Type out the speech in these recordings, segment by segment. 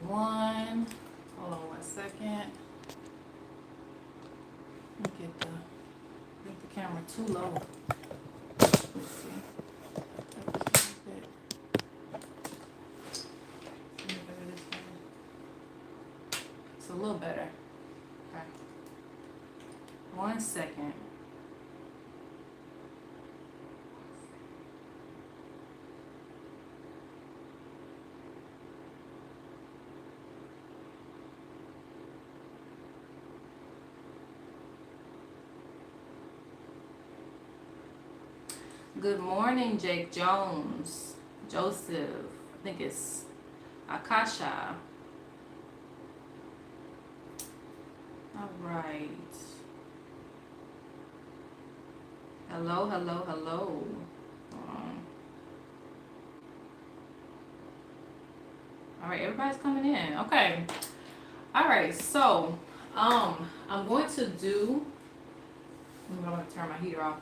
one. Hold on 1 second. Let me get the camera too low. Let's see. It's a little better. Okay. 1 second. Good morning, Jake Jones, Joseph. I think it's Akasha. All right. Hello, hello, hello. All right, everybody's coming in. Okay. All right, so I'm going to do. I'm going to turn my heater off.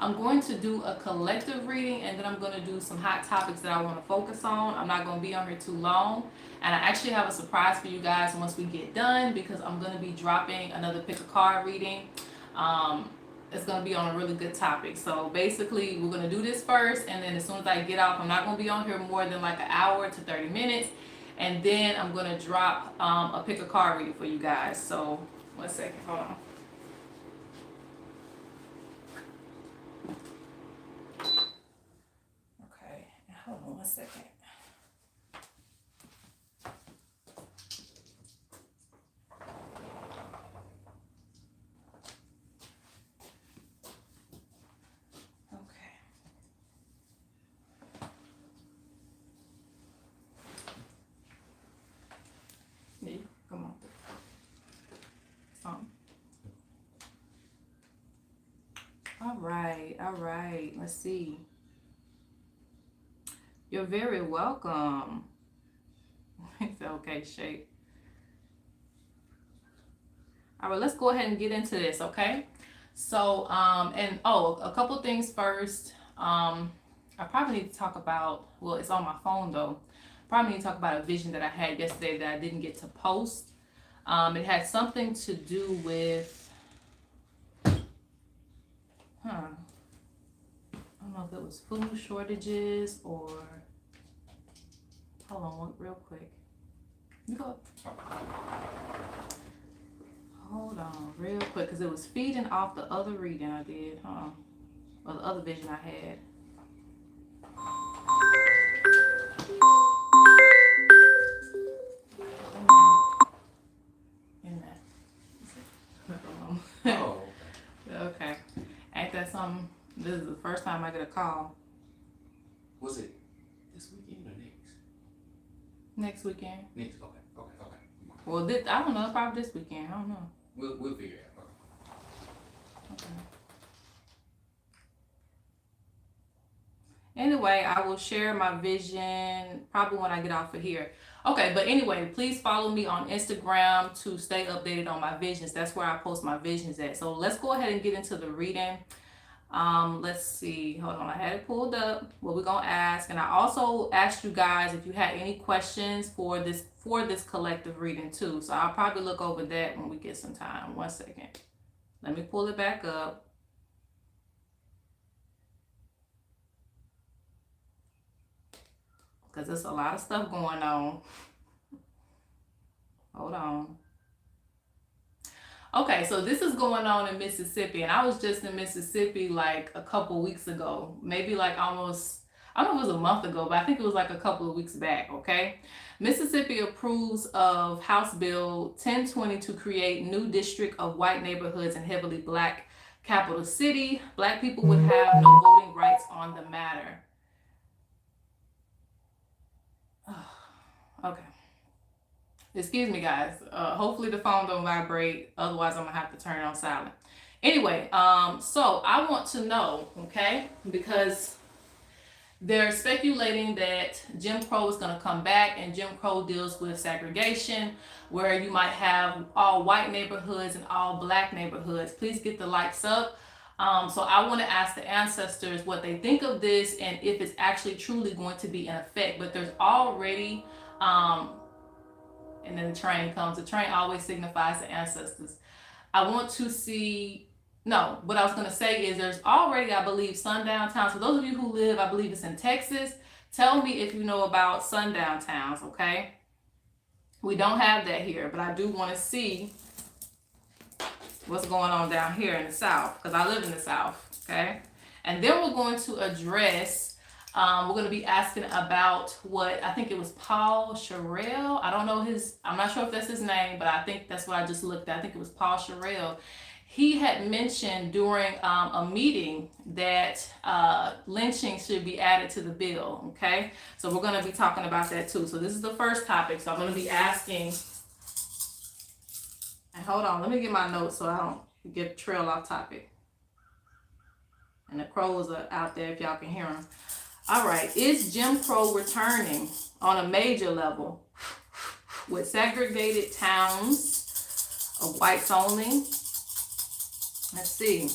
I'm going to do a collective reading, and then I'm going to do some hot topics that I want to focus on. I'm not going to be on here too long, and I actually have a surprise for you guys once we get done, because I'm going to be dropping another pick a card reading. It's going to be on a really good topic. So basically, we're going to do this first, and then as soon as I get off, I'm not going to be on here more than like an hour to 30 minutes, and then I'm going to drop a pick a card reading for you guys. So 1 second, hold on. Hold on 1 second. Okay. Yeah, come on. All right. Let's see. You're very welcome. It's okay, Shake. All right, let's go ahead and get into this, okay? So, a couple things first. I probably need to talk about, well, it's on my phone though. Probably need to talk about a vision that I had yesterday that I didn't get to post. It had something to do with, I don't know if it was food shortages or, hold on real quick. You go. Hold on real quick, because it was feeding off the other reading I did, or the other vision I had. In that. Oh. Okay. Ain't that something? This is the first time I get a call. Was it this weekend or next? Next weekend. Next, okay. Well, I don't know, probably this weekend. I don't know. We'll figure it out. Okay. Anyway, I will share my vision probably when I get off of here. Okay, but anyway, please follow me on Instagram to stay updated on my visions. That's where I post my visions at. So let's go ahead and get into the reading. Let's see. Hold on, I had it pulled up. What we're gonna ask, and I also asked you guys if you had any questions for this collective reading too. So I'll probably look over that when we get some time. 1 second. Let me pull it back up. Because there's a lot of stuff going on. Hold on. Okay, so this is going on in Mississippi, and I was just in Mississippi like a couple weeks ago, maybe like almost, I don't know if it was a month ago, but I think it was like a couple of weeks back, okay? Mississippi approves of House Bill 1020 to create new district of white neighborhoods in heavily black capital city. Black people would have no voting rights on the matter. Okay. Excuse me, guys. Hopefully the phone don't vibrate. Otherwise, I'm gonna have to turn it on silent. Anyway, so I want to know, okay, because they're speculating that Jim Crow is gonna come back, and Jim Crow deals with segregation, where you might have all white neighborhoods and all black neighborhoods. Please get the likes up. So I want to ask the ancestors what they think of this and if it's actually truly going to be in effect. But there's already and then the train comes. The train always signifies the ancestors. I want to see, no, what I was going to say is there's already, I believe, sundown towns. For those of you who live, I believe it's in Texas, tell me if you know about sundown towns, okay? We don't have that here, but I do want to see what's going on down here in the South, because I live in the South, okay? And then we're going to address, we're going to be asking about what, I think it was Paul Sherrill. I don't know I'm not sure if that's his name, but I think that's what I just looked at. I think it was Paul Sherrill. He had mentioned during a meeting that lynching should be added to the bill, okay? So we're going to be talking about that too. So this is the first topic. So I'm going to be asking, and hold on, let me get my notes so I don't get trail off topic. And the crows are out there if y'all can hear them. All right, is Jim Crow returning on a major level with segregated towns of whites only? Let's see.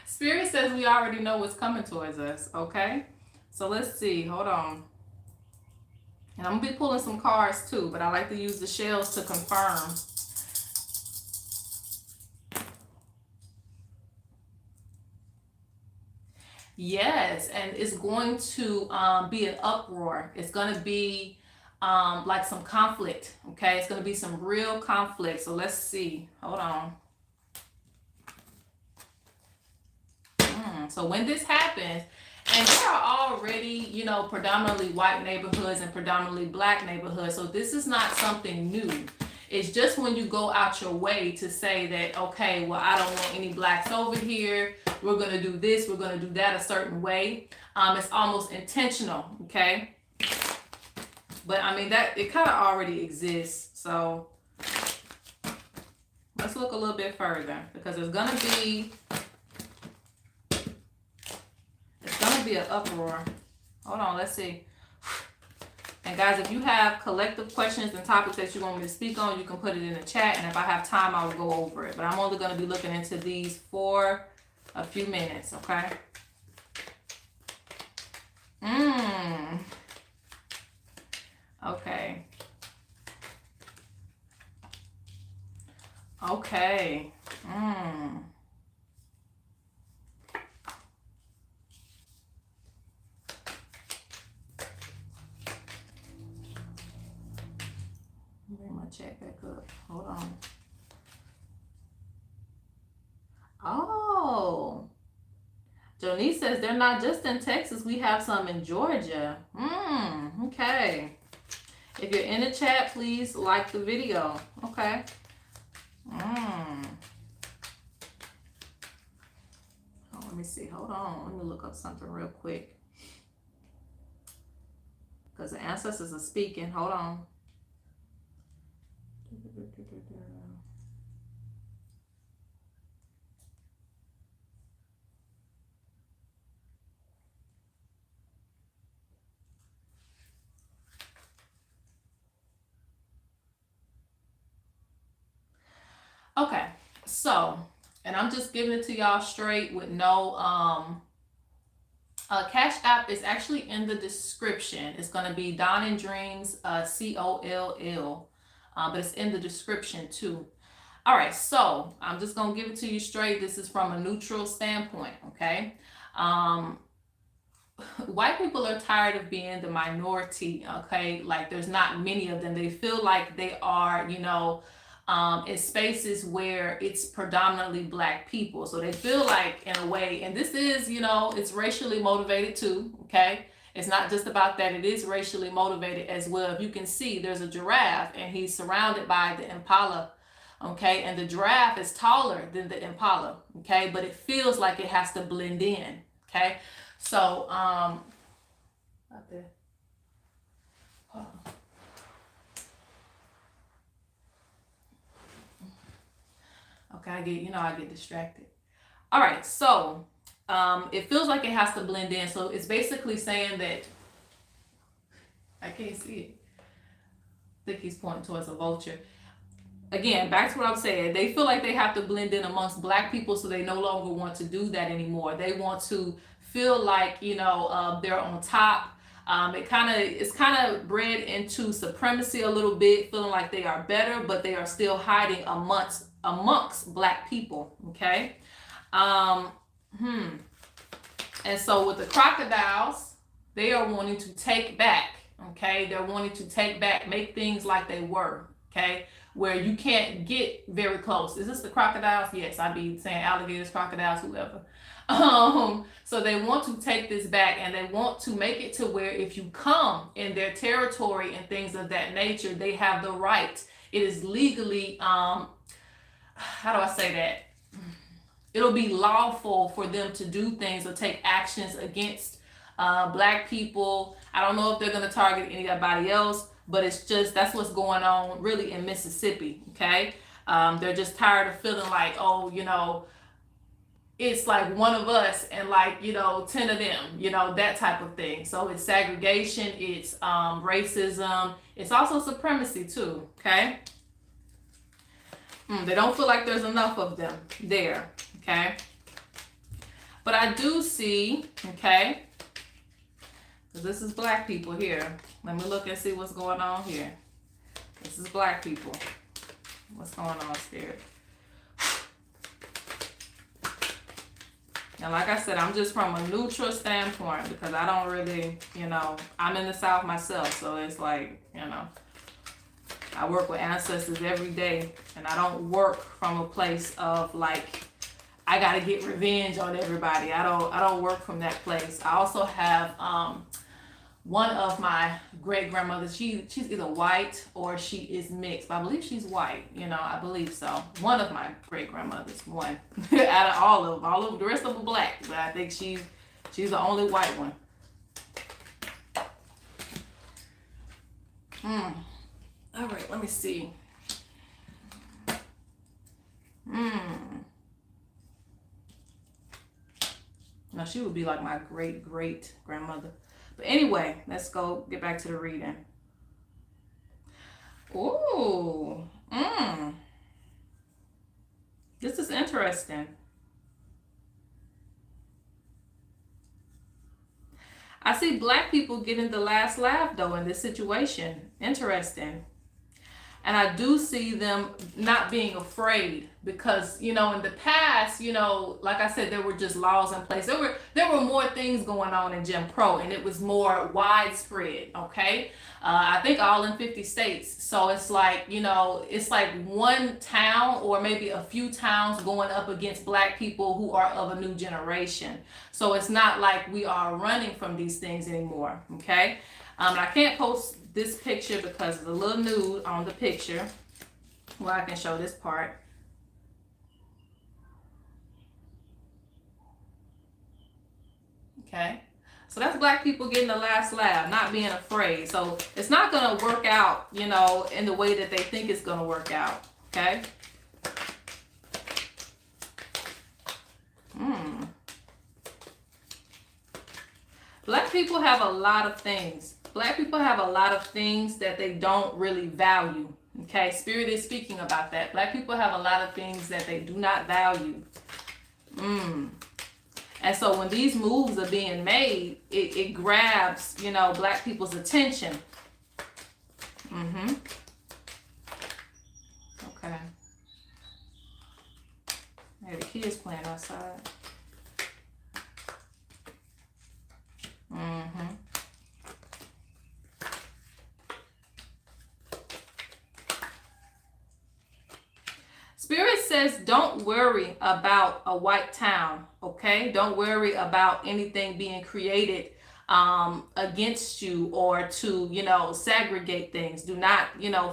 Spirit says we already know what's coming towards us, okay? So let's see, hold on. And I'm gonna be pulling some cards too, but I like to use the shells to confirm. Yes, and it's going to be an uproar. It's gonna be like some conflict, okay? It's gonna be some real conflict. So let's see, hold on. So when this happens, and there are already, you know, predominantly white neighborhoods and predominantly black neighborhoods, so this is not something new. It's just when you go out your way to say that, okay, well, I don't want any blacks over here. We're going to do this. We're going to do that a certain way. It's almost intentional, okay? But, I mean, that it kind of already exists. So let's look a little bit further because there's going to be an uproar. Hold on, let's see. And guys, if you have collective questions and topics that you want me to speak on, you can put it in the chat, and if I have time, I will go over it. But I'm only going to be looking into these for a few minutes, okay? Okay. Okay. Bring my chat back up. Hold on. Oh. Jonice says they're not just in Texas. We have some in Georgia. Okay. If you're in the chat, please like the video. Okay. Oh, let me see. Hold on. Let me look up something real quick. Because the ancestors are speaking. Hold on. Okay, so, and I'm just giving it to y'all straight with no, Cash App is actually in the description. It's going to be Dawn and Dreams, COLL, but it's in the description too. All right, so I'm just going to give it to you straight. This is from a neutral standpoint, okay? White people are tired of being the minority, okay? Like there's not many of them. They feel like they are, you know, in spaces where it's predominantly black people. So they feel like, in a way, and this is, it's racially motivated too, okay? It's not just about that, it is racially motivated as well. If you can see, there's a giraffe and he's surrounded by the impala, okay? And the giraffe is taller than the impala, okay? But it feels like it has to blend in, okay? So, out there. Hold on. Okay, I get distracted. All right, so it feels like it has to blend in. So it's basically saying that I can't see it. I think he's pointing towards a vulture. Again, back to what I was saying. They feel like they have to blend in amongst black people, so they no longer want to do that anymore. They want to feel like they're on top. It's kind of bred into supremacy a little bit, feeling like they are better, but they are still hiding amongst black people. Okay. And so with the crocodiles, they are wanting to take back. Okay, they're wanting to take back, make things like they were. Okay, where you can't get very close. Is this the crocodiles? Yes, I'd be saying alligators, crocodiles, whoever. So they want to take this back, and they want to make it to where if you come in their territory and things of that nature, they have the right. It is legally, how do I say that? It'll be lawful for them to do things or take actions against black people. I don't know if they're going to target anybody else, but it's just, that's what's going on really in Mississippi, okay? They're just tired of feeling like, it's like one of us and 10 of them, that type of thing. So it's segregation, it's racism, it's also supremacy too, okay? They don't feel like there's enough of them there, okay? But I do see, okay, because this is black people here. Let me look and see what's going on here. This is black people. What's going on, Spirit? And like I said, I'm just from a neutral standpoint because I don't really, I'm in the South myself. So it's like, I work with ancestors every day, and I don't work from a place of like, I gotta get revenge on everybody. I don't work from that place. I also have one of my great grandmothers. She's either white or she is mixed, but I believe she's white. I believe so. One of my great grandmothers, one out of all of the rest of them black, but I think she's the only white one. All right, let me see. Now she would be like my great grandmother. But anyway, let's go get back to the reading. Ooh. This is interesting. I see black people getting the last laugh though in this situation. Interesting. And I do see them not being afraid because, in the past, like I said, there were just laws in place. There were more things going on in Jim Crow, and it was more widespread, okay? I think all in 50 states. So it's like, it's like one town or maybe a few towns going up against black people who are of a new generation. So it's not like we are running from these things anymore, okay? I can't post this picture because it's a little nude on the picture. Well, I can show this part. Okay. So that's black people getting the last laugh, not being afraid. So it's not going to work out, in the way that they think it's going to work out. Okay. Black people have a lot of things. Black people have a lot of things that they don't really value. Okay, Spirit is speaking about that. Black people have a lot of things that they do not value. And so when these moves are being made, it grabs, black people's attention. Okay. Hey, the kids playing outside. says, don't worry about a white town, okay? Don't worry about anything being created against you or to, segregate things. Do not,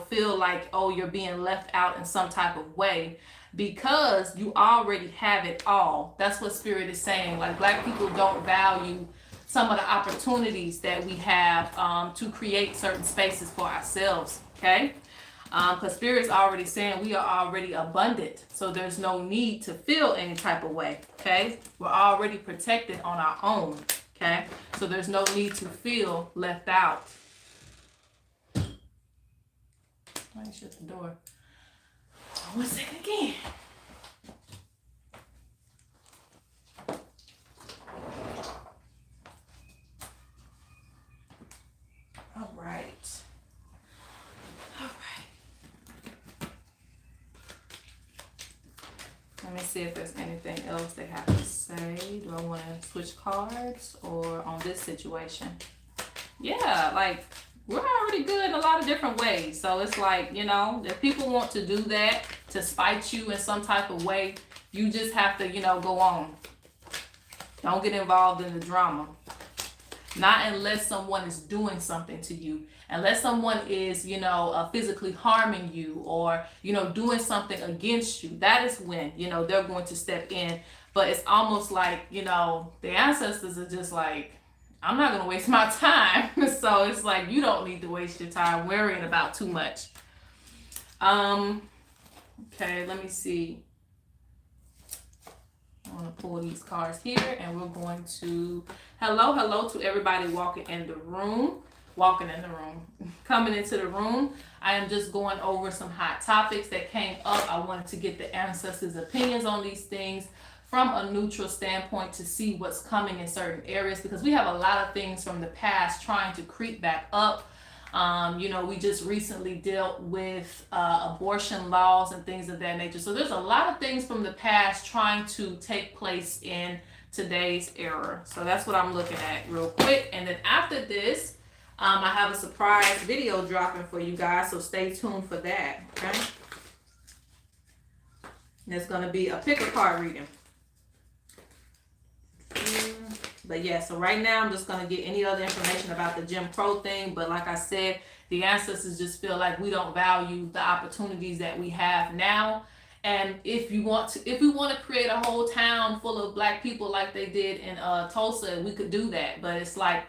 feel like, oh, you're being left out in some type of way, because you already have it all. That's what Spirit is saying. Like, Black people don't value some of the opportunities that we have to create certain spaces for ourselves, okay? Because Spirit's already saying we are already abundant, so there's no need to feel any type of way, okay? We're already protected on our own, okay? So there's no need to feel left out. Let me shut the door. 1 second again. All right. Let me see if there's anything else they have to say. Do I want to switch cards or on this situation? Yeah, like, we're already good in a lot of different ways. So it's like, if people want to do that to spite you in some type of way, you just have to, go on. Don't get involved in the drama. Not unless someone is doing something to you. Unless someone is, physically harming you or, doing something against you. That is when, they're going to step in. But it's almost like, the ancestors are just like, I'm not going to waste my time. So it's like, you don't need to waste your time worrying about too much. Okay, let me see. I'm going to pull these cards here, and we're going to hello to everybody walking in the room, coming into the room. I am just going over some hot topics that came up. I wanted to get the ancestors' opinions on these things from a neutral standpoint to see what's coming in certain areas, because we have a lot of things from the past trying to creep back up. We just recently dealt with abortion laws and things of that nature. So there's a lot of things from the past trying to take place in today's era. So that's what I'm looking at real quick. And then after this, I have a surprise video dropping for you guys. So stay tuned for that. Okay. And it's going to be a picker card reading. But yeah, so right now I'm just going to get any other information about the Jim Crow thing. But like I said, the ancestors just feel like we don't value the opportunities that we have now. And if we want to create a whole town full of Black people like they did in Tulsa, we could do that. But it's like,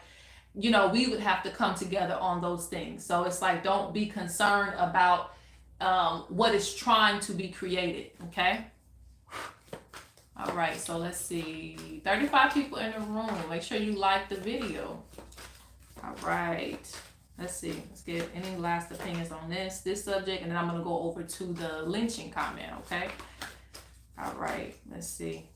we would have to come together on those things. So it's like, don't be concerned about what is trying to be created. Okay. All right, so let's see. 35 people in the room. Make sure you like the video. All right. Let's see. Let's get any last opinions on this subject, and then I'm going to go over to the lynching comment, okay? All right. Let's see.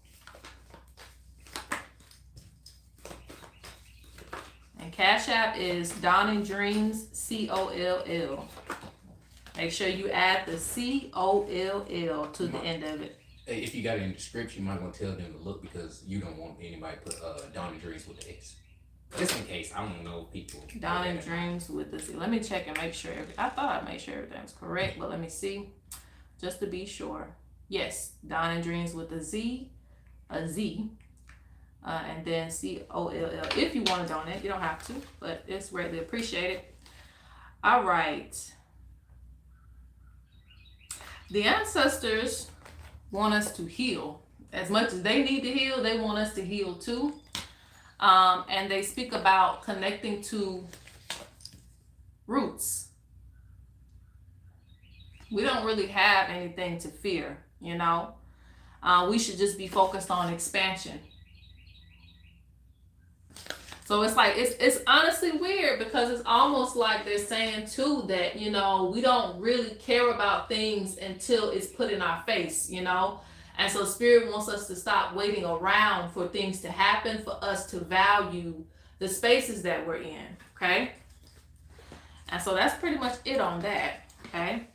And Cash App is Dawning Dreams, COLL. Make sure you add the COLL to the end of it. Hey, if you got it in the description, you might want to tell them to look, because you don't want anybody to put Dawning Dreams with the S. Just in case. I don't know people. Dawning Dreams with the Z. Let me check and make sure. I thought I made sure everything's correct, but let me see. Just to be sure. Yes, Dawning Dreams with a Z. And then COLL. If you want to donate, you don't have to, but it's greatly appreciated. All right. The ancestors want us to heal. As much as they need to heal, they want us to heal too. And they speak about connecting to roots. We don't really have anything to fear, we should just be focused on expansion. So it's like, it's honestly weird, because it's almost like they're saying too that, we don't really care about things until it's put in our face, And so Spirit wants us to stop waiting around for things to happen, for us to value the spaces that we're in, okay? And so that's pretty much it on that, okay?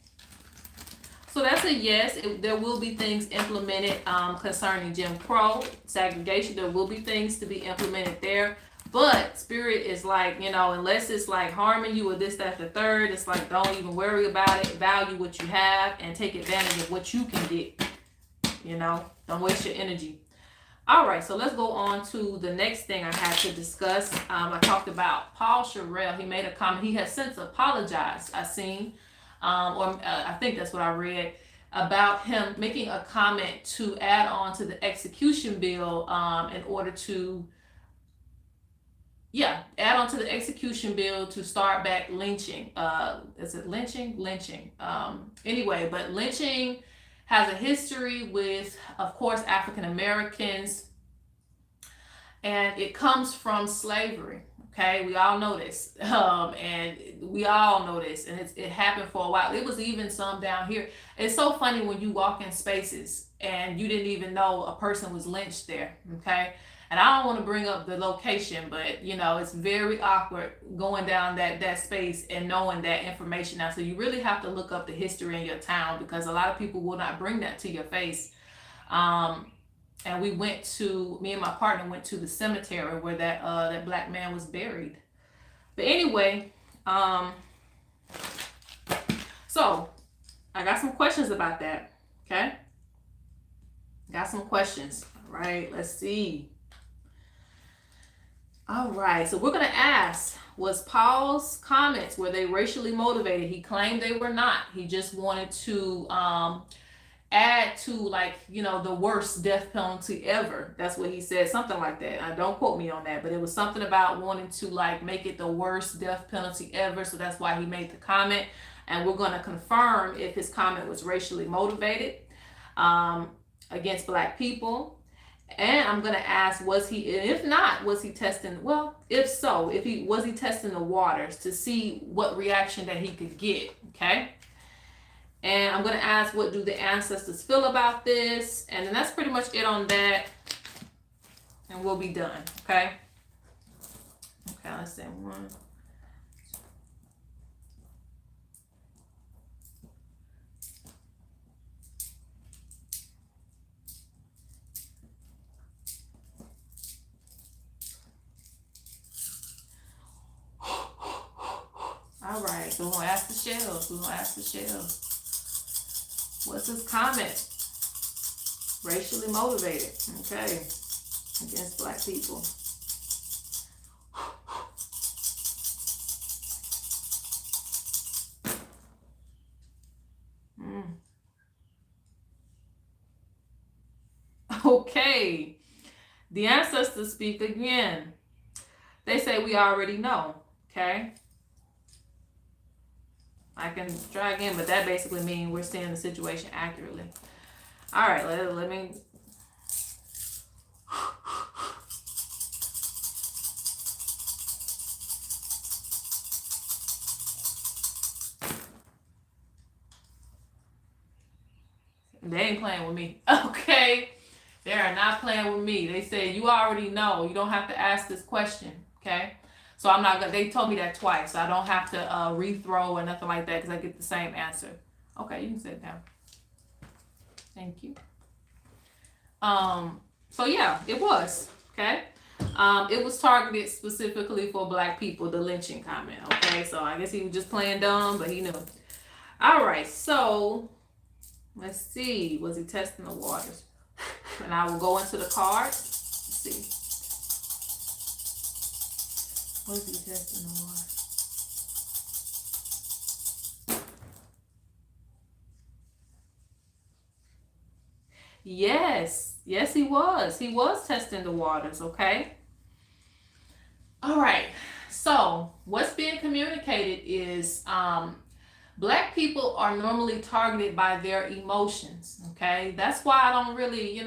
So that's a yes. There will be things implemented concerning Jim Crow, segregation. There will be things to be implemented there. But Spirit is like, unless it's like harming you or this, that, the third, it's like, don't even worry about it. Value what you have and take advantage of what you can get. You know, don't waste your energy. All right, so let's go on to the next thing I had to discuss. I talked about Paul Sherrill. He made a comment. He has since apologized. I seen, I think that's what I read about him making a comment to add on to the execution bill in order to, add on to the execution bill to start back lynching. Is it lynching? Lynching. Anyway, but lynching has a history with, of course, African Americans, and it comes from slavery. Okay, we all know this, and it happened for a while. It was even some down here. It's so funny when you walk in spaces and you didn't even know a person was lynched there. Okay, and I don't want to bring up the location, but you know, it's very awkward going down that space and knowing that information now. So you really have to look up the history in your town, because a lot of people will not bring that to your face. And me and my partner went to the cemetery where that black man was buried. But anyway, so I got some questions about that. Okay, got some questions. All right, let's see. All right, so we're gonna ask, was Paul's comments, were they racially motivated? He claimed they were not. He just wanted to add to, like, you know, the worst death penalty ever. That's what he said, something like that. Don't quote me on that, but it was something about wanting to, like, make it the worst death penalty ever. So that's why he made the comment, and we're going to confirm if his comment was racially motivated against black people. And I'm going to ask, if not, was he testing, well, if so, was he testing the waters to see what reaction that he could get? Okay. And I'm going to ask, what do the ancestors feel about this? And then that's pretty much it on that. And we'll be done. Okay. Okay, let's say one. All right, so we're going to ask the shells. What's his comment? Racially motivated, okay, against black people. Okay, the ancestors speak again. They say we already know, okay? I can try again, but that basically means we're seeing the situation accurately. All right, let me. They ain't playing with me. Okay, they are not playing with me. They say you already know. You don't have to ask this question. Okay. So I'm not gonna, they told me that twice, so I don't have to rethrow or nothing like that, because I get the same answer. Okay, you can sit down. Thank you. So yeah, it was, okay? It was targeted specifically for black people, the lynching comment, okay? So I guess he was just playing dumb, but he knew. All right, so let's see, was he testing the waters? And I will go into the cards. Let's see. What is he testing the water? Yes, he was. He was testing the waters, okay? All right, so what's being communicated is black people are normally targeted by their emotions, okay? That's why I don't really,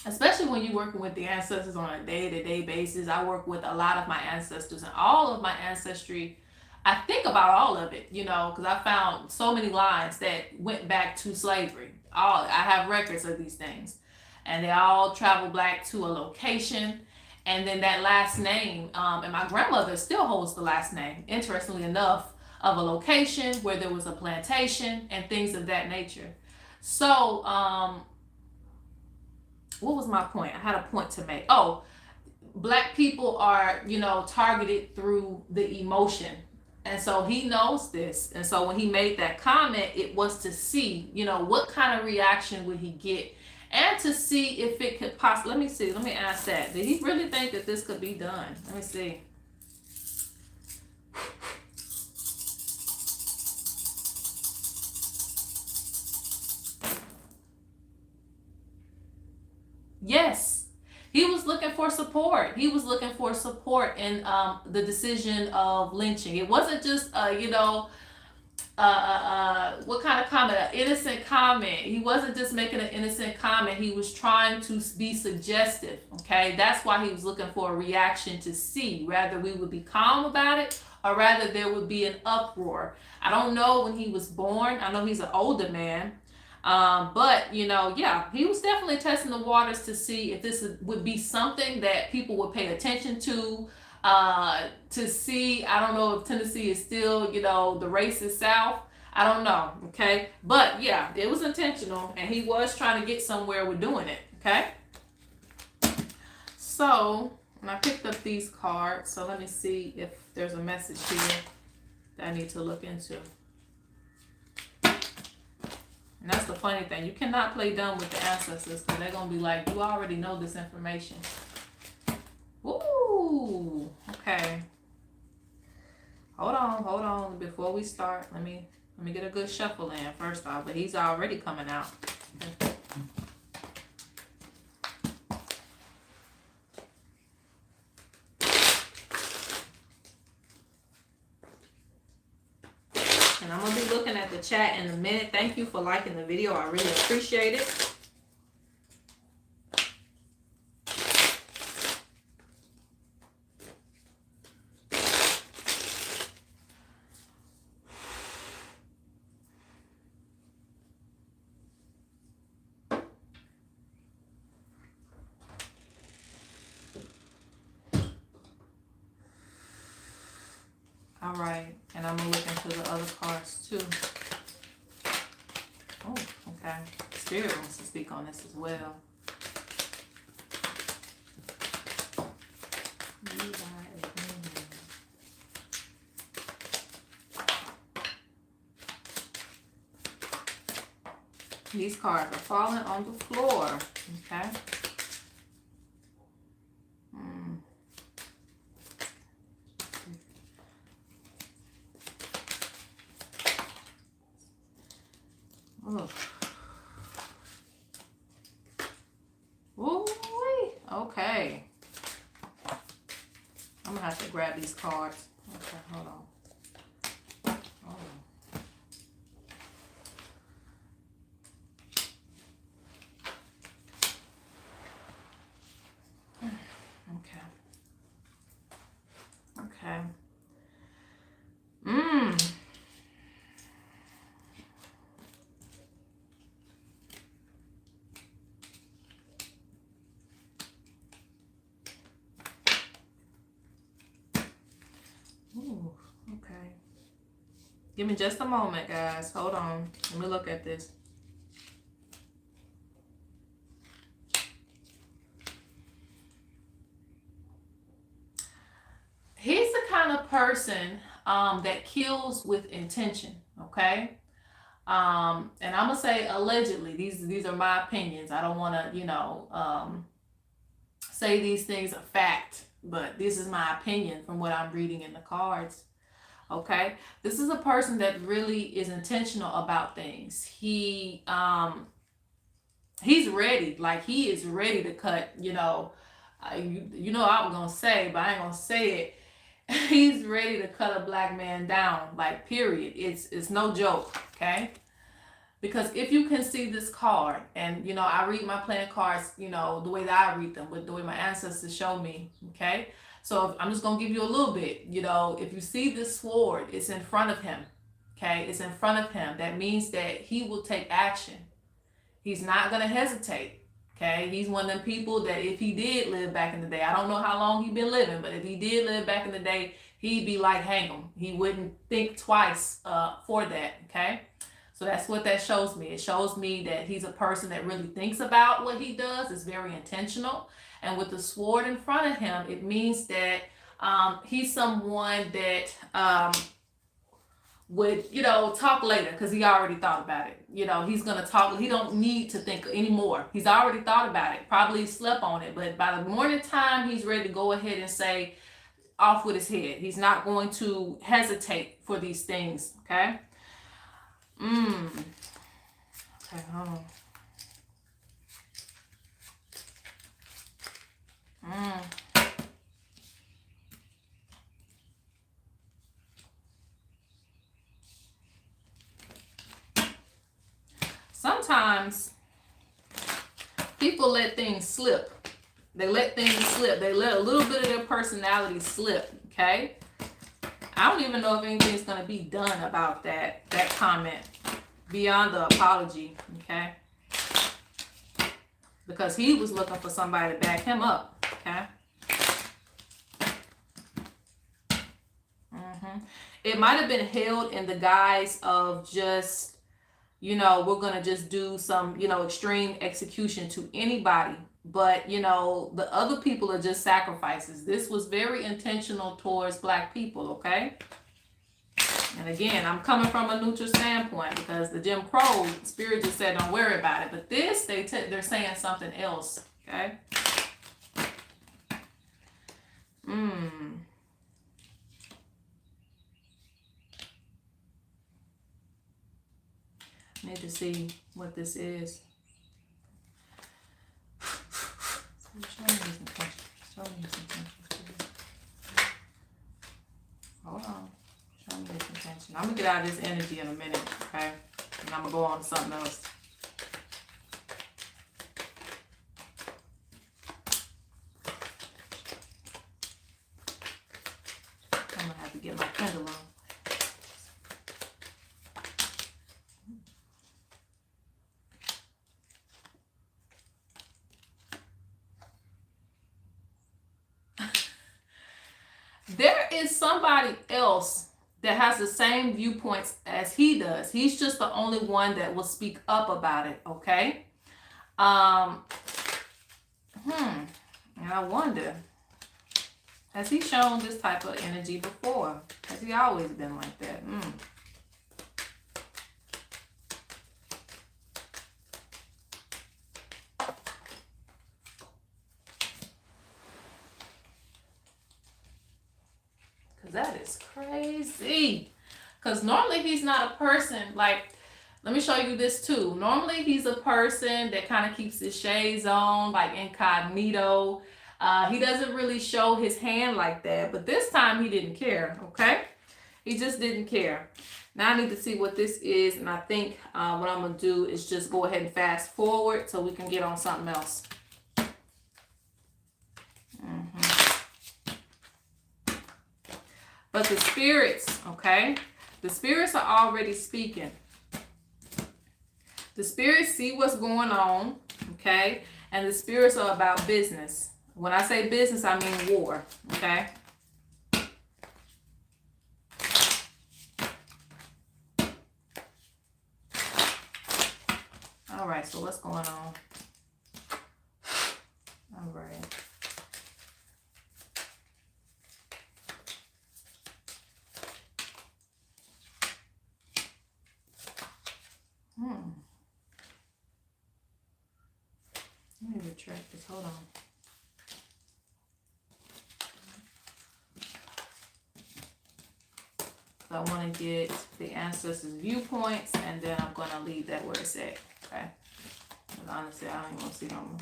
especially when you're working with the ancestors on a day-to-day basis. I work with a lot of my ancestors, and all of my ancestry, I think about all of it, because I found so many lines that went back to slavery. I have records of these things, and they all travel back to a location, and then that last name, and my grandmother still holds the last name, interestingly enough, of a location where there was a plantation and things of that nature. So, what was my point? I had a point to make. Oh, black people are, targeted through the emotion. And so he knows this. And so when he made that comment, it was to see, what kind of reaction would he get, and to see if it could possibly, let me ask that. Did he really think that this could be done? Let me see. Yes, he was looking for support. He was looking for support in the decision of lynching. It wasn't just, what kind of comment? An innocent comment. He wasn't just making an innocent comment. He was trying to be suggestive. Okay, that's why he was looking for a reaction to see whether we would be calm about it or rather there would be an uproar. I don't know when he was born. I know he's an older man. But yeah, he was definitely testing the waters to see if this would be something that people would pay attention to see. I don't know if Tennessee is still, the racist South. I don't know. Okay. But yeah, it was intentional and he was trying to get somewhere with doing it. Okay. So, and I picked up these cards. So let me see if there's a message here that I need to look into. And that's the funny thing. You cannot play dumb with the ancestors because they're going to be like, you already know this information. Ooh, okay. Hold on. Before we start, let me get a good shuffle in first off. But he's already coming out. Okay. And I'm going to be looking at the chat in a minute. Thank you for liking the video. I really appreciate it. All right, and I'm gonna look into the other cards too. Oh, okay. Spirit wants to speak on this as well. These cards are falling on the floor. Okay. Ooh, okay. I'm gonna have to grab these cards. Okay, hold on. Okay. Ooh, okay. Give me just a moment, guys. Hold on. Let me look at this. He's the kind of person that kills with intention, okay? And I'm gonna say allegedly. These are my opinions. I don't want to, say these things are fact, but this is my opinion from what I'm reading in the cards. Okay, this is a person that really is intentional about things. He's ready. Like he is ready to cut. I was gonna say, but I ain't gonna say it. He's ready to cut a black man down, like period. It's no joke, okay? Because if you can see this card, and I read my playing cards, the way that I read them, but the way my ancestors show me, okay? So I'm just gonna give you a little bit, if you see this sword, it's in front of him, okay? It's in front of him. That means that he will take action. He's not gonna hesitate. Okay, he's one of them people that if he did live back in the day, I don't know how long he's been living, but if he did live back in the day, he'd be like, hang him. He wouldn't think twice for that, okay? So that's what that shows me. It shows me that he's a person that really thinks about what he does. It's very intentional. And with the sword in front of him, it means that he's someone that would, talk later because he already thought about it. He's going to talk. He don't need to think anymore. He's already thought about it, probably slept on it. But by the morning time, he's ready to go ahead and say, off with his head. He's not going to hesitate for these things, okay? Okay, hold on. Sometimes people let things slip. They let things slip. They let a little bit of their personality slip, okay? I don't even know if anything's going to be done about that comment beyond the apology, okay? Because he was looking for somebody to back him up, okay? It might have been held in the guise of just, we're going to just do some, extreme execution to anybody. But, the other people are just sacrifices. This was very intentional towards Black people, okay? And again, I'm coming from a neutral standpoint because the Jim Crow spirit just said, don't worry about it. But this, they're saying something else, okay? Need to see what this is. Hold on. Show me this intention. I'm gonna get out of this energy in a minute, okay? And I'm gonna go on to something else. I'm gonna have to get my pendulum. There is somebody else that has the same viewpoints as he does. He's just the only one that will speak up about it, okay? And I wonder, has he shown this type of energy before? Has he always been like that? That is crazy. Because normally he's not a person like, let me show you this too. Normally he's a person that kind of keeps his shades on, like incognito. He doesn't really show his hand like that. But this time he didn't care, okay? He just didn't care. Now I need to see what this is. And I think what I'm going to do is just go ahead and fast forward so we can get on something else. But the spirits, okay? The spirits are already speaking. The spirits see what's going on, okay? And the spirits are about business. When I say business, I mean war, okay? All right, so what's going on? All right. Let me retract this. Hold on. So I want to get the ancestors' viewpoints, and then I'm going to leave that where it's at. Okay. Because honestly, I don't even want to see no more.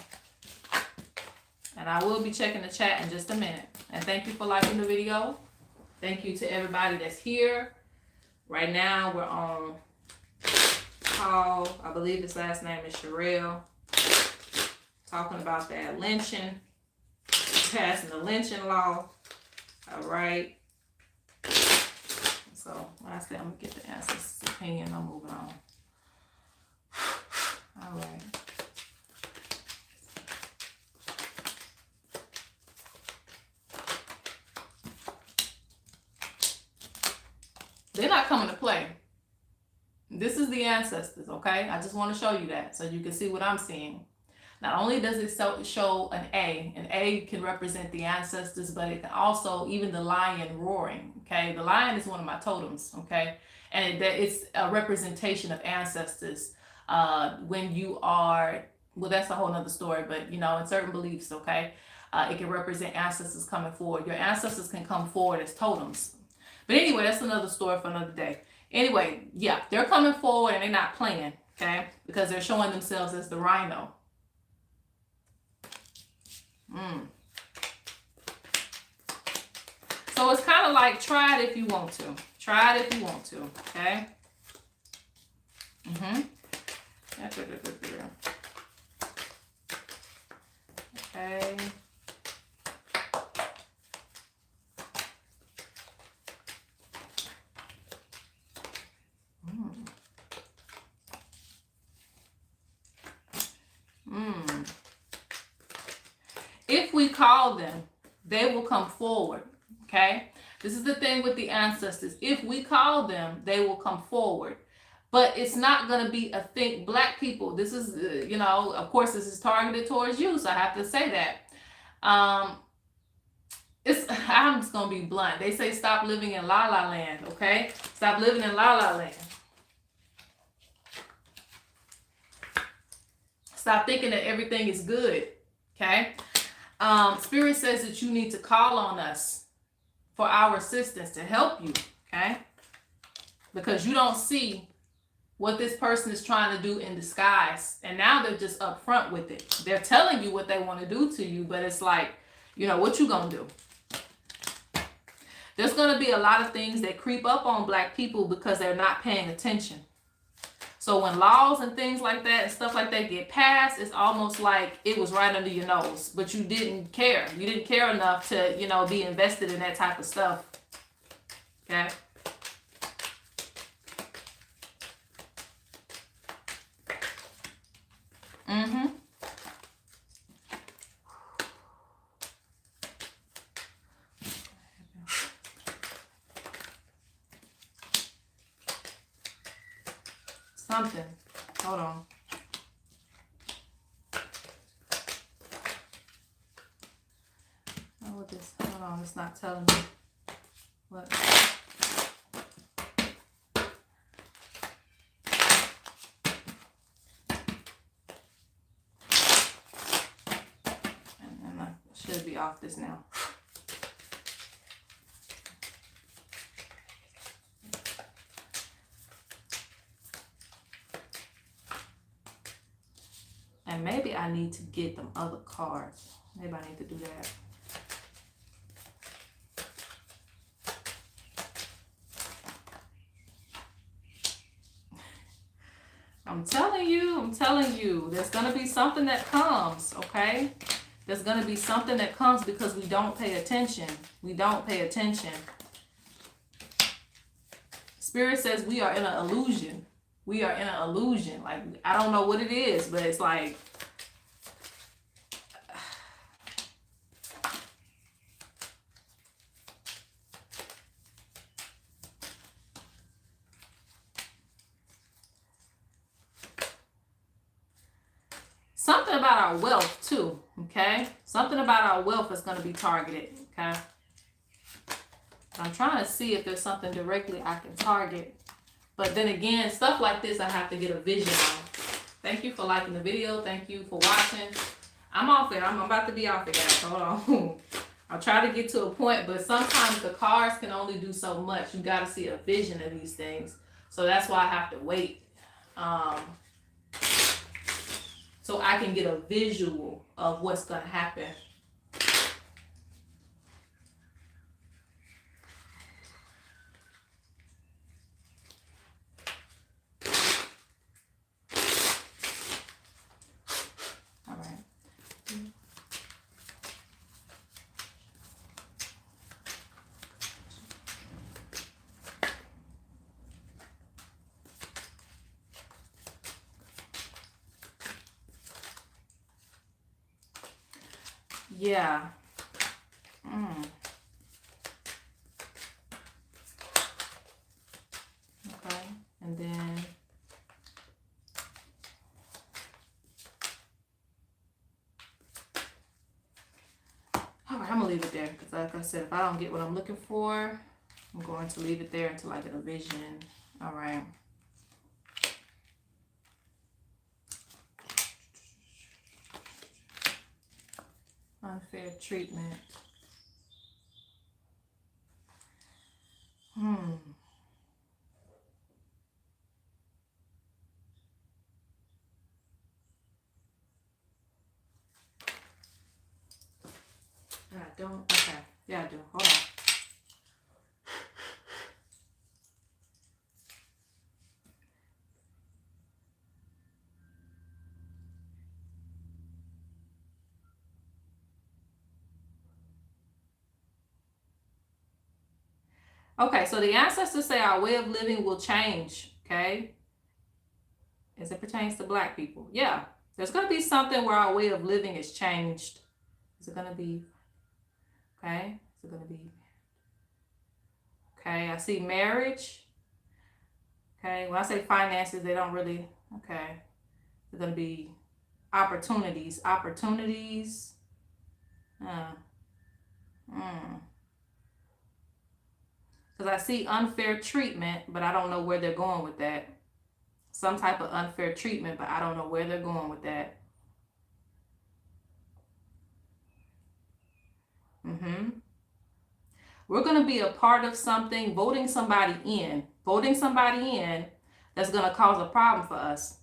And I will be checking the chat in just a minute. And thank you for liking the video. Thank you to everybody that's here. Right now, we're on call. I believe his last name is Sherelle. Talking about that lynching, passing the lynching law. All right. So when I say I'm gonna get the ancestors' opinion, I'm moving on. All right. They're not coming to play. This is the ancestors, okay? I just want to show you that so you can see what I'm seeing. Not only does it show an A can represent the ancestors, but it can also, even the lion roaring, okay? The lion is one of my totems, okay? And it's a representation of ancestors. When you are, well, that's a whole nother story, but you know, in certain beliefs, okay? It can represent ancestors coming forward. Your ancestors can come forward as totems. But anyway, that's another story for another day. Anyway, yeah, they're coming forward and they're not playing, okay? Because they're showing themselves as the rhino. So it's kind of like, try it if you want to. Try it if you want to, okay? Okay. If we call them, they will come forward, okay? This is the thing with the ancestors. If we call them, they will come forward. But it's not going to be a thing. Black people, this is, you know, of course, this is targeted towards you, so I have to say that. I'm just going to be blunt. They say stop living in La La Land, okay? Stop living in La La Land. Stop thinking that everything is good, okay? Spirit says that you need to call on us for our assistance to help you, okay? Because you don't see what this person is trying to do in disguise. And now they're just upfront with it. They're telling you what they want to do to you, but it's like, you know, what you gonna do? There's gonna be a lot of things that creep up on Black people because they're not paying attention. So when laws and things like that and stuff like that get passed, it's almost like it was right under your nose, but you didn't care. You didn't care enough to, you know, be invested in that type of stuff. Okay? Something. Hold on. Oh, this. Hold on. It's not telling me what. And I should be off this now. And maybe I need to get them other cards. Maybe I need to do that. I'm telling you, there's going to be something that comes, okay? There's going to be something that comes because we don't pay attention. We don't pay attention. Spirit says we are in an illusion. We are in an illusion. Like, I don't know what it is, but it's like, something about our wealth too, okay? Something about our wealth is going to be targeted, okay? I'm trying to see if there's something directly I can target. But then again, stuff like this, I have to get a vision on. Thank you for liking the video. Thank you for watching. I'm off it. I'm about to be off it, guys. Hold on. I'll try to get to a point, but sometimes the cards can only do so much. You got to see a vision of these things. So that's why I have to wait. So I can get a visual of what's going to happen. All right. Yeah. Okay. And then leave it there because, like I said, if I don't get what I'm looking for, I'm going to leave it there until I get a vision. All right. Unfair treatment. I don't. Okay. Yeah, I do. Hold on. Okay, so the ancestors say our way of living will change, okay? As it pertains to Black people. Yeah, there's going to be something where our way of living is changed. Is it going to be, okay? Is it going to be, okay, I see marriage. Okay, when I say finances, they don't really, okay. It's going to be opportunities. Because I see unfair treatment, but I don't know where they're going with that. Some type of unfair treatment, but I don't know where they're going with that. We're going to be a part of something, voting somebody in that's going to cause a problem for us.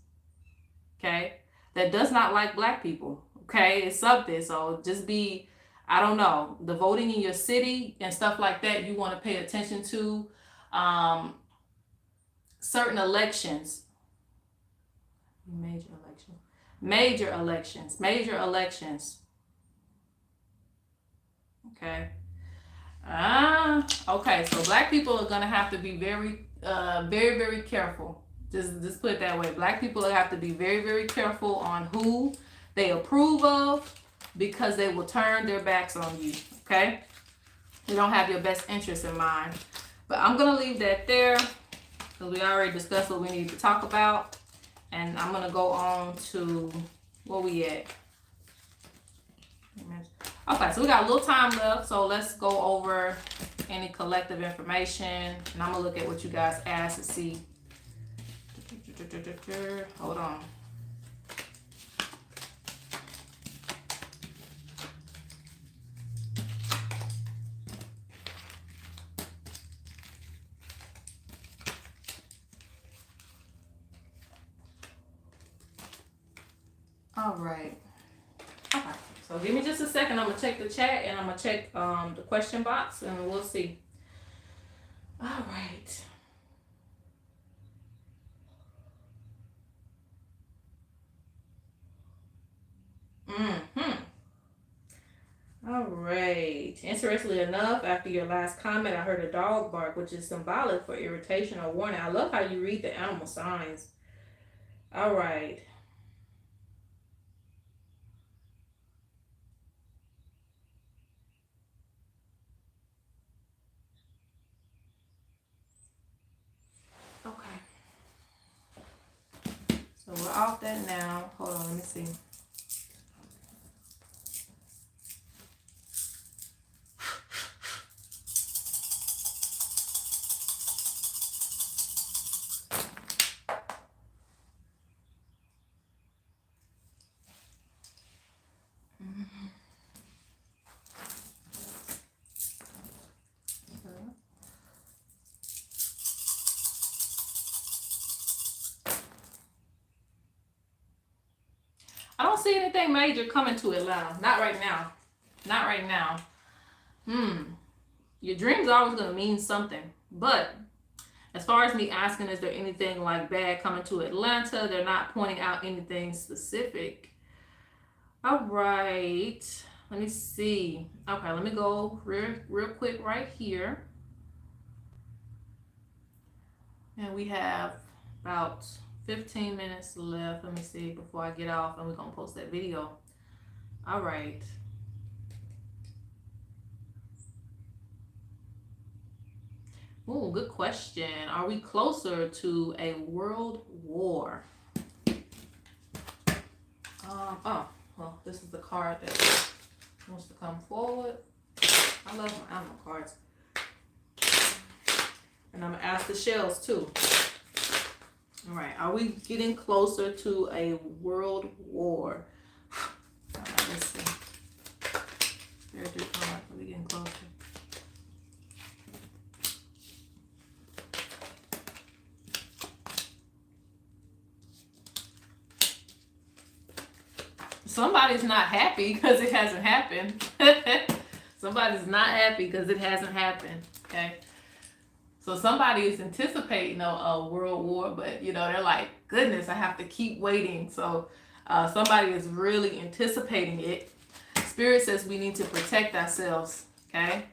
Okay? That does not like Black people. Okay? It's something. So just be, I don't know, the voting in your city and stuff like that, you want to pay attention to. Certain elections. Major elections. Okay. Okay, so Black people are gonna have to be very, very careful. Just put it that way. Black people have to be very, very careful on who they approve of because they will turn their backs on you. Okay, they don't have your best interest in mind. But I'm gonna leave that there because we already discussed what we need to talk about, and I'm gonna go on to where we at. Okay, so we got a little time left, so let's go over any collective information, and I'm gonna look at what you guys asked to see. Hold on. All right. Okay. So give me just a second. I'm gonna check the chat and I'm gonna check the question box and we'll see. All right. All right. Interestingly enough, after your last comment, I heard a dog bark, which is symbolic for irritation or warning. I love how you read the animal signs. All right. Okay. So we're off that now. Hold on, let me see. I don't see anything major coming to Atlanta. Not right now. Not right now. Your dreams are always going to mean something. But as far as me asking, is there anything like bad coming to Atlanta? They're not pointing out anything specific. All right. Let me see. Okay, let me go real quick right here. And we have about 15 minutes left. Let me see before I get off and we're going to post that video. All right. Oh, good question. Are we closer to a world war? Oh, well, this is the card that wants to come forward. I love my animal cards. And I'm gonna ask the shells too. All right, are we getting closer to a world war? All right, let's see. There's your card. Are we getting closer? Somebody's not happy because it hasn't happened. Somebody's not happy because it hasn't happened. Okay. So somebody is anticipating a world war, but they're like, goodness, I have to keep waiting. So somebody is really anticipating it. Spirit says we need to protect ourselves, okay?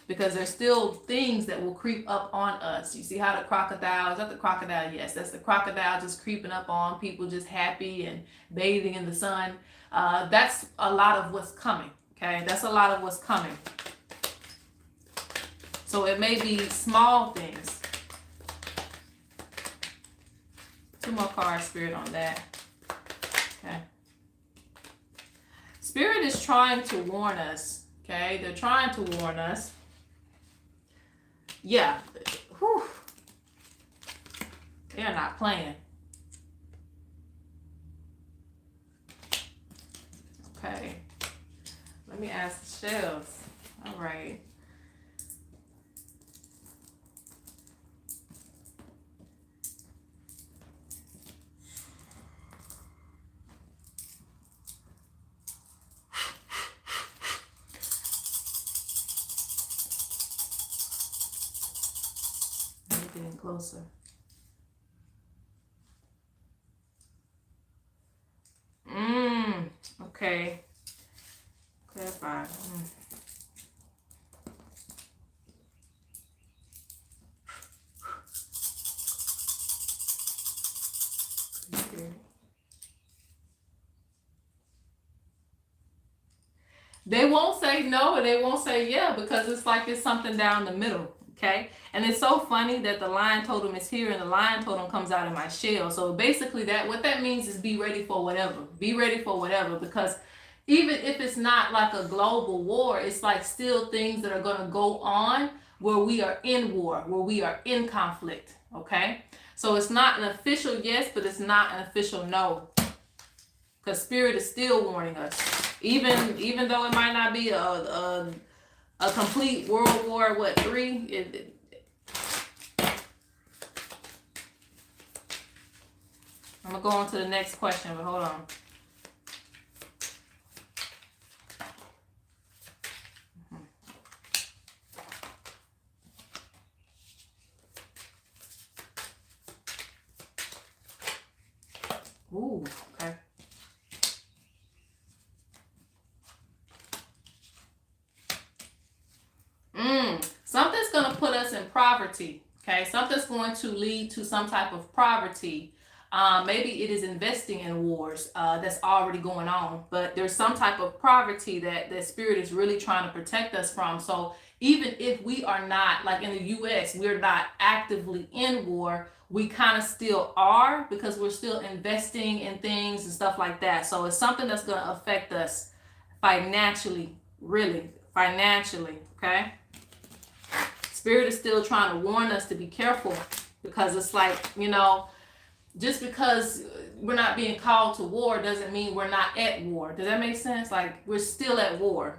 Because there's still things that will creep up on us. You see how the crocodile, is that the crocodile? Yes, that's the crocodile just creeping up on people, just happy and bathing in the sun. That's a lot of what's coming, okay? That's a lot of what's coming. So it may be small things. 2 more cards, Spirit, on that. Okay. Spirit is trying to warn us, okay? They're trying to warn us. Yeah. Whew. They're not playing. Okay. Let me ask the shells. All right. Getting closer. Okay. Clarify. They won't say no and they won't say yeah because it's like it's something down the middle. Okay. And it's so funny that the lion totem is here and the lion totem comes out of my shell. So basically what that means is be ready for whatever. Be ready for whatever, because even if it's not like a global war, it's like still things that are going to go on where we are in war, where we are in conflict. Okay. So it's not an official yes, but it's not an official no. Because Spirit is still warning us. Even though it might not be a complete World War, III? I'm going to go on to the next question, but hold on. Ooh, okay. Something's going to put us in poverty, okay? Something's going to lead to some type of poverty. Maybe it is investing in wars that's already going on, but there's some type of poverty that Spirit is really trying to protect us from. So even if we are not, like in the U.S., we're not actively in war, we kind of still are because we're still investing in things and stuff like that. So it's something that's going to affect us financially, really, financially, okay? Spirit is still trying to warn us to be careful because it's like, just because we're not being called to war doesn't mean we're not at war. Does that make sense? Like, we're still at war.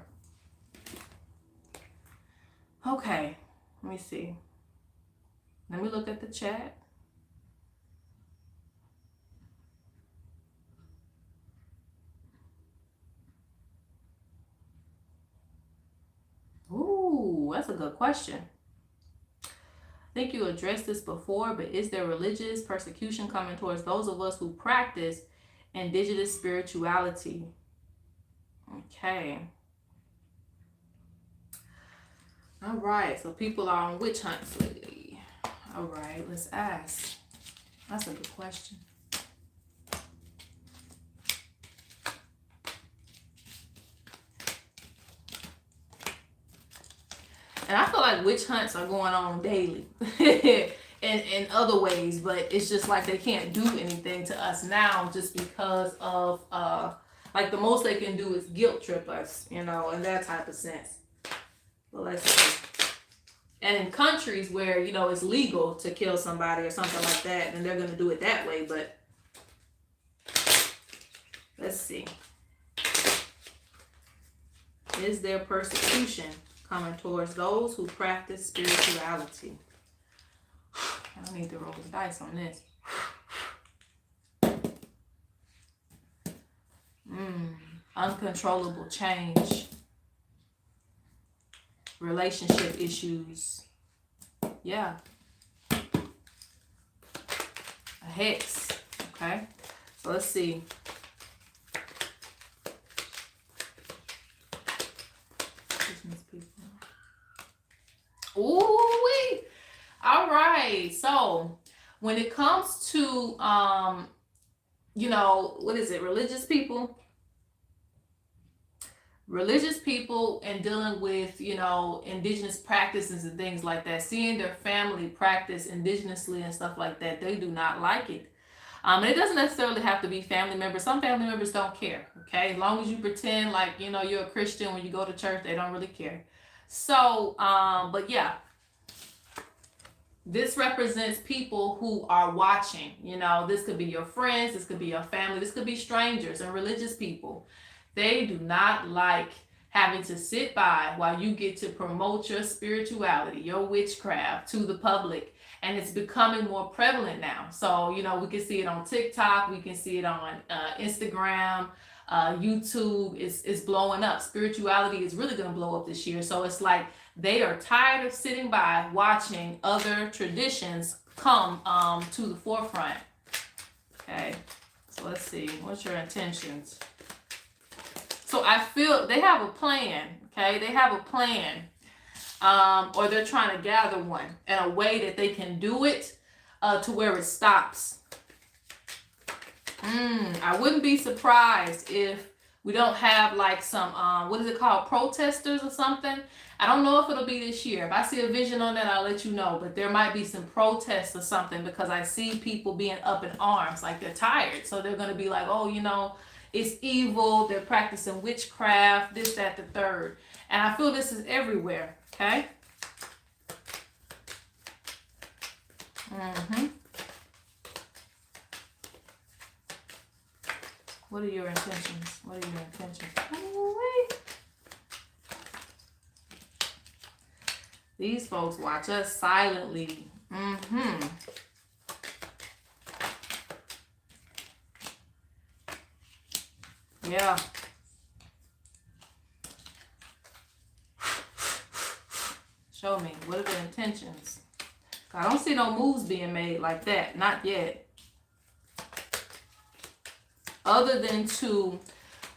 Okay, let me see. Let me look at the chat. Ooh, that's a good question. I think you addressed this before, but is there religious persecution coming towards those of us who practice indigenous spirituality? Okay. All right, so people are on witch hunts lately. All right, let's ask. That's a good question. And I feel like witch hunts are going on daily in other ways, but it's just like they can't do anything to us now just because of, like the most they can do is guilt trip us, in that type of sense. Well, let's see. And in countries where, you know, it's legal to kill somebody or something like that, then they're going to do it that way. But let's see. Is there persecution coming towards those who practice spirituality? I don't need to roll the dice on this. Uncontrollable change. Relationship issues. Yeah. A hex. Okay. So let's see. Ooh-wee. All right. So when it comes to you know, what is it? Religious people and dealing with, you know, indigenous practices and things like that, seeing their family practice indigenously and stuff like that, they do not like it. And it doesn't necessarily have to be family members. Some family members don't care, okay? As long as you pretend like, you know, you're a Christian when you go to church, they don't really care. So, but yeah, this represents people who are watching. You know, this could be your friends, this could be your family, this could be strangers and religious people. They do not like having to sit by while you get to promote your spirituality, your witchcraft to the public. And it's becoming more prevalent now. So, you know, we can see it on TikTok, we can see it on Instagram, YouTube is blowing up. Spirituality is really going to blow up this year. So it's like they are tired of sitting by watching other traditions come to the forefront. Okay, so let's see. What's your intentions? So I feel they have a plan, okay? They have a plan, or they're trying to gather one in a way that they can do it to where it stops. I wouldn't be surprised if we don't have like some, what is it called, protesters or something. I don't know if it'll be this year. If I see a vision on that, I'll let you know. But there might be some protests or something because I see people being up in arms, like they're tired. So they're going to be like, oh, you know, it's evil. They're practicing witchcraft, this, that, the third. And I feel this is everywhere, okay? What are your intentions? What are your intentions? Oh, wait. These folks watch us silently. Yeah. Show me. What are the intentions? I don't see no moves being made like that. Not yet. Other than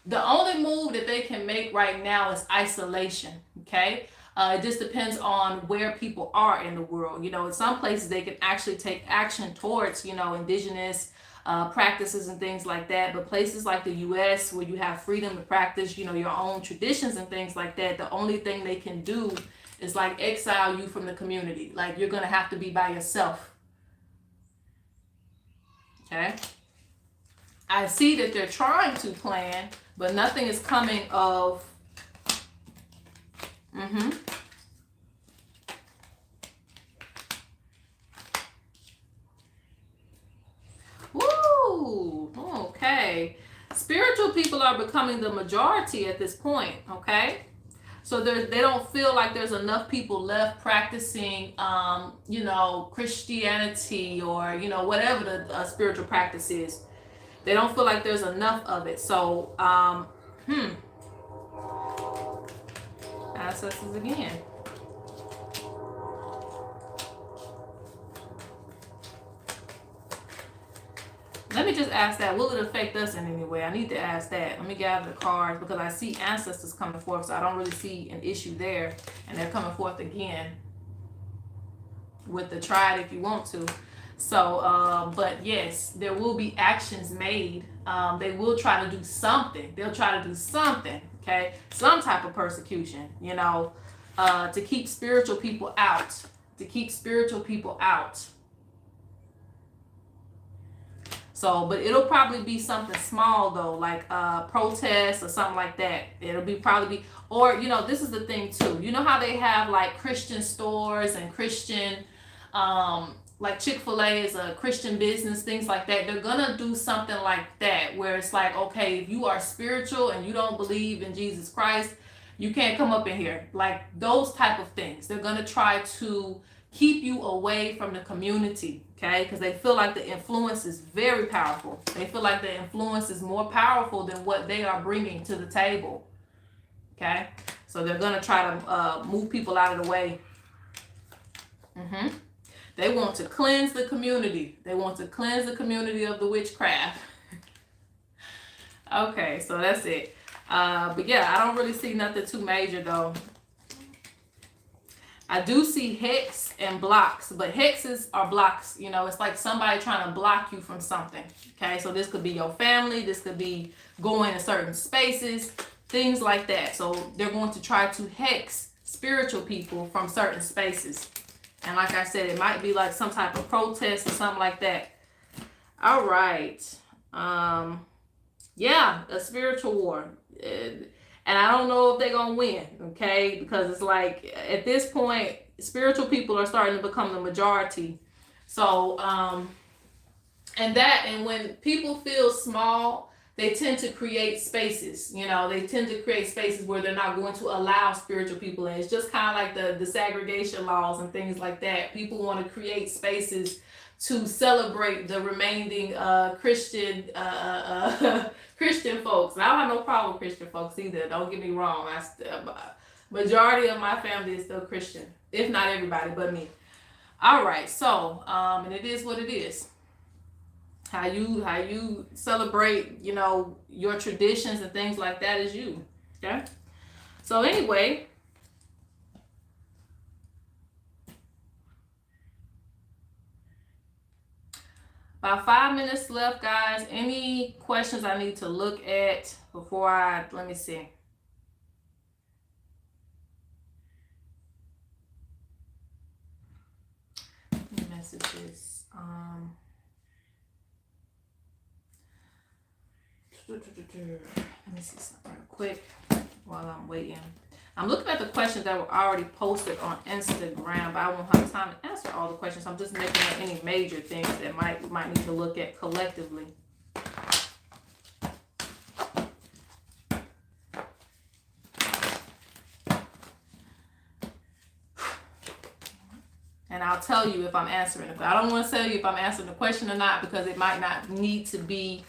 the only move that they can make right now is isolation. Okay. It just depends on where people are in the world. You know, in some places they can actually take action towards, you know, indigenous practices and things like that. But places like the U.S. where you have freedom to practice, you know, your own traditions and things like that, the only thing they can do is like exile you from the community. Like you're going to have to be by yourself. Okay. I see that they're trying to plan, but nothing is coming of. Woo! Okay. Spiritual people are becoming the majority at this point, okay? So they don't feel like there's enough people left practicing, you know, Christianity or, you know, whatever the spiritual practice is. They don't feel like there's enough of it. So, ancestors again. Let me just ask that. Will it affect us in any way? I need to ask that. Let me gather the cards because I see ancestors coming forth, so I don't really see an issue there. And they're coming forth again with the try it if you want to. So, but yes, there will be actions made. They will try to do something. They'll try to do something, okay? Some type of persecution, you know, to keep spiritual people out. To keep spiritual people out. So, but it'll probably be something small though, like protest or something like that. It'll be probably be, or this is the thing too. You know how they have like Christian stores and Christian, like Chick-fil-A is a Christian business, things like that. They're gonna do something like that where it's like, okay, if you are spiritual and you don't believe in Jesus Christ, you can't come up in here. Like those type of things. They're gonna try to keep you away from the community, okay? Because they feel like the influence is very powerful. They feel like the influence is more powerful than what they are bringing to the table, okay? So they're gonna try to move people out of the way. They want to cleanse the community. They want to cleanse the community of the witchcraft. Okay, so that's it. But yeah, I don't really see nothing too major though. I do see hex and blocks, but hexes are blocks. It's like somebody trying to block you from something. Okay, so this could be your family. This could be going in certain spaces, things like that. So they're going to try to hex spiritual people from certain spaces. And like I said, it might be like some type of protest or something like that. All right. Yeah, a spiritual war. And I don't know if they're going to win, okay? Because it's like, at this point, spiritual people are starting to become the majority. So, and when people feel small, they tend to create spaces. They tend to create spaces where they're not going to allow spiritual people in. It's just kind of like the segregation laws and things like that. People want to create spaces to celebrate the remaining Christian Christian folks. And I don't have no problem with Christian folks either. Don't get me wrong. Majority of my family is still Christian, if not everybody but me. All right, so and it is what it is. How you celebrate, your traditions and things like that is you. Okay. So anyway. About 5 minutes left, guys. Any questions I need to look at before let me see. Messages. Let me see something real quick while I'm waiting. I'm looking at the questions that were already posted on Instagram, but I won't have time to answer all the questions. I'm just making up any major things that might need to look at collectively. And I'll tell you if I'm answering it. I don't want to tell you if I'm answering the question or not, because it might not need to be,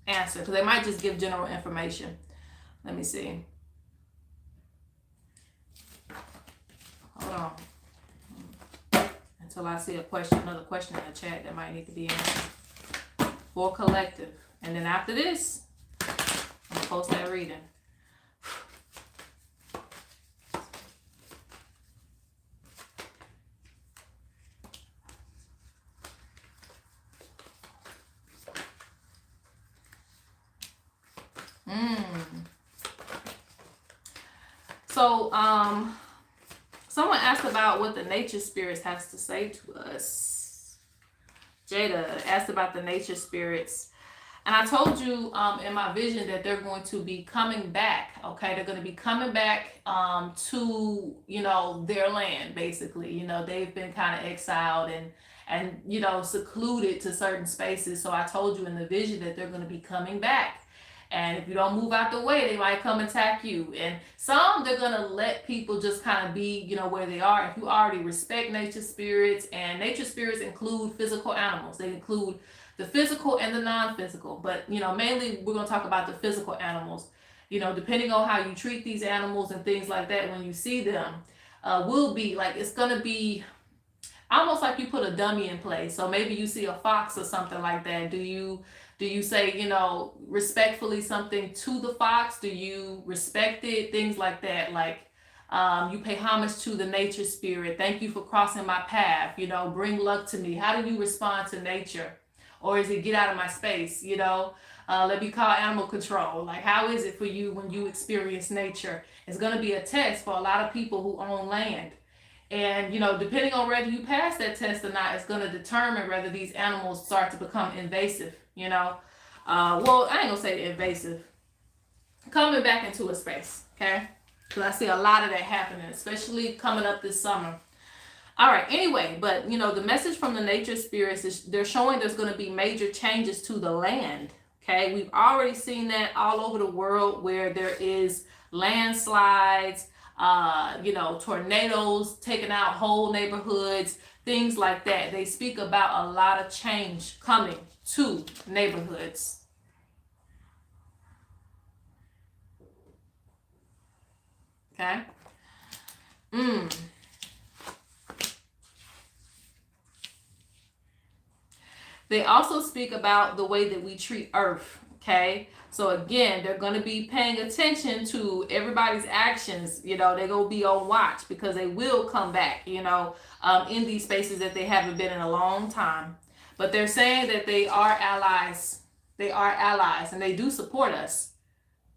answered. Because they might just give general information. Let me see. Hold on. Until I see another question in the chat that might need to be answered. For collective. And then after this, I'm going to post that reading. So, someone asked about what the nature spirits has to say to us. Jada asked about the nature spirits. And I told you in my vision that they're going to be coming back, okay? They're going to be coming back to, their land, basically. They've been kind of exiled and secluded to certain spaces. So I told you in the vision that they're going to be coming back. And if you don't move out the way, they might come attack you. And some, they're going to let people just kind of be, where they are. If you already respect nature spirits, and nature spirits include physical animals. They include the physical and the non-physical. But, mainly we're going to talk about the physical animals. Depending on how you treat these animals and things like that, when you see them, will be like, it's going to be almost like you put a dummy in place. So maybe you see a fox or something like that. Do you say, respectfully something to the fox? Do you respect it? Things like that. Like, you pay homage to the nature spirit. Thank you for crossing my path. Bring luck to me. How do you respond to nature? Or is it get out of my space? Let me call animal control. Like, how is it for you when you experience nature? It's going to be a test for a lot of people who own land. And, you know, depending on whether you pass that test or not, it's going to determine whether these animals start to become invasive, you know. Well, I ain't going to say invasive. Coming back into a space, okay? Because I see a lot of that happening, especially coming up this summer. All right, anyway, but, you know, the message from the nature spirits is they're showing there's going to be major changes to the land, okay? We've already seen that all over the world where there is landslides, you know, tornadoes taking out whole neighborhoods, things like that. They speak about a lot of change coming to neighborhoods. Okay. They also speak about the way that we treat Earth. Okay. So again, they're going to be paying attention to everybody's actions. You know, they're going to be on watch because they will come back, you know, in these spaces that they haven't been in a long time. But they're saying that they are allies. They are allies and they do support us.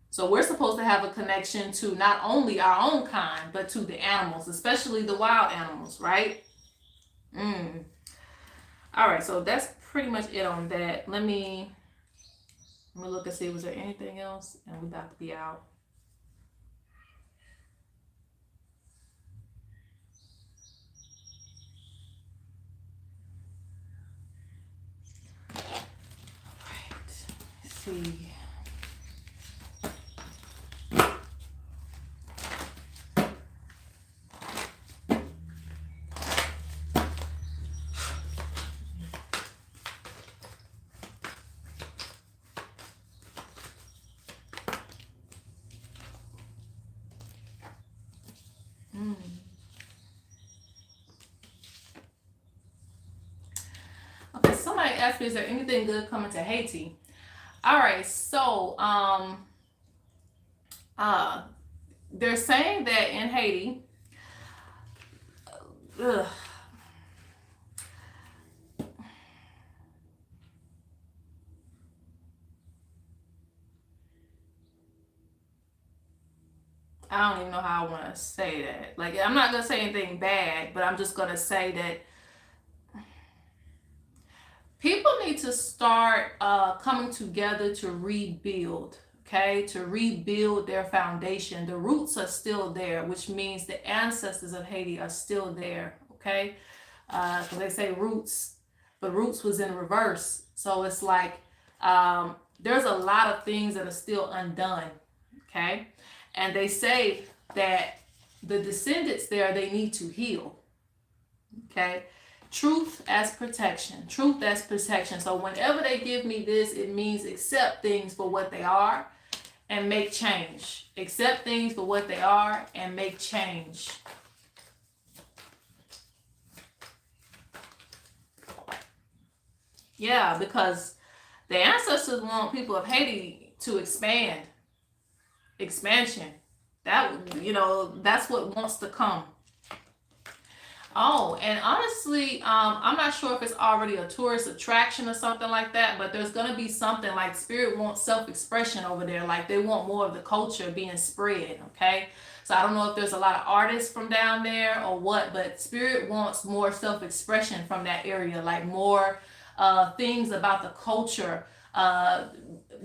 So we're supposed to have a connection to not only our own kind, but to the animals, especially the wild animals, right? All right, so that's pretty much it on that. Let me look and see, was there anything else? And we're about to be out. All right, let's see. Okay, somebody asked me, is there anything good coming to Haiti? All right, so they're saying that in Haiti, I don't even know how I want to say that. Like, I'm not gonna say anything bad, but I'm just gonna say that people need to start coming together to rebuild. Okay, to rebuild their foundation. The roots are still there, which means the ancestors of Haiti are still there. Okay, because they say roots, but roots was in reverse. So it's like there's a lot of things that are still undone. Okay, and they say that the descendants there, they need to heal. Okay, truth as protection. Truth as protection. So whenever they give me this, it means accept things for what they are and make change. Accept things for what they are and make change. Yeah, because the ancestors want people of Haiti to expand. Expansion. That, you know, that's what wants to come. Oh, and honestly, I'm not sure if it's already a tourist attraction or something like that, but there's gonna be something like Spirit wants self-expression over there. Like they want more of the culture being spread, okay? So I don't know if there's a lot of artists from down there or what, but Spirit wants more self-expression from that area, like more things about the culture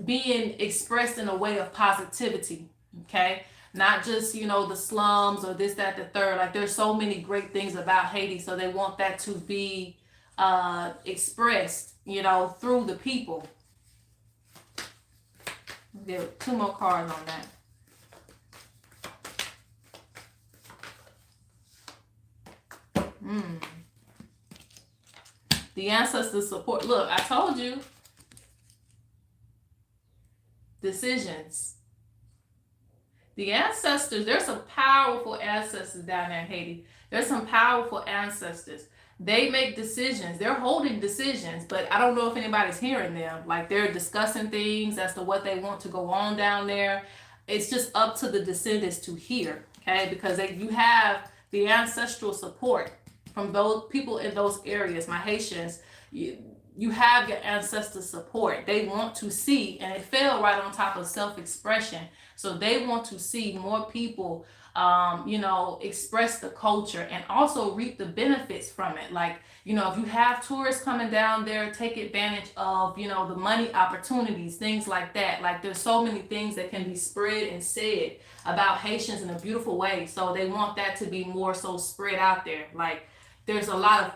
being expressed in a way of positivity, okay? Not just, you know, the slums or this, that, the third. Like there's so many great things about Haiti, so they want that to be expressed, you know, through the people. There are 2 more cards on that. The ancestors support. Look, I told you. Decisions. The ancestors, there's some powerful ancestors down there in Haiti. There's some powerful ancestors. They make decisions. They're holding decisions, but I don't know if anybody's hearing them. Like they're discussing things as to what they want to go on down there. It's just up to the descendants to hear, okay? Because you have the ancestral support from those people in those areas. My Haitians, you have your ancestors' support. They want to see, and it fell right on top of self-expression. So they want to see more people you know, express the culture and also reap the benefits from it. Like, you know, if you have tourists coming down there, take advantage of, you know, the money opportunities, things like that. Like, there's so many things that can be spread and said about Haitians in a beautiful way. So they want that to be more so spread out there. Like, there's a lot of,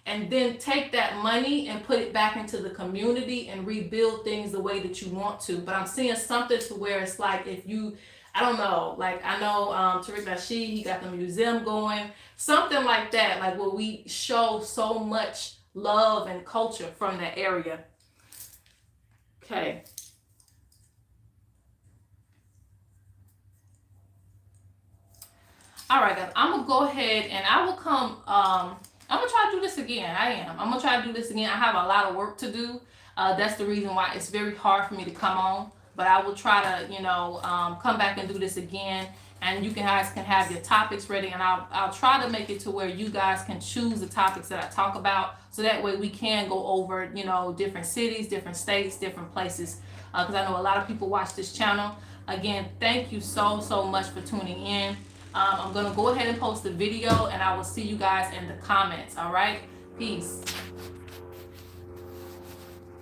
and then take that money and put it back into the community and rebuild things the way that you want to. But I'm seeing something to where it's like, if you, I don't know, like I know Tariq Nasheed, he got the museum going, something like that, like where we show so much love and culture from that area. Okay. All right, guys, I'm gonna go ahead and I will come. I'm gonna try to do this again. I'm gonna try to do this again. I have a lot of work to do. That's the reason why it's very hard for me to come on. But I will try to, you know, come back and do this again. And you guys can have your topics ready, and I'll try to make it to where you guys can choose the topics that I talk about, so that way we can go over, you know, different cities, different states, different places. Because I know a lot of people watch this channel. Again, thank you so much for tuning in. I'm gonna go ahead and post the video, and I will see you guys in the comments. All right, peace.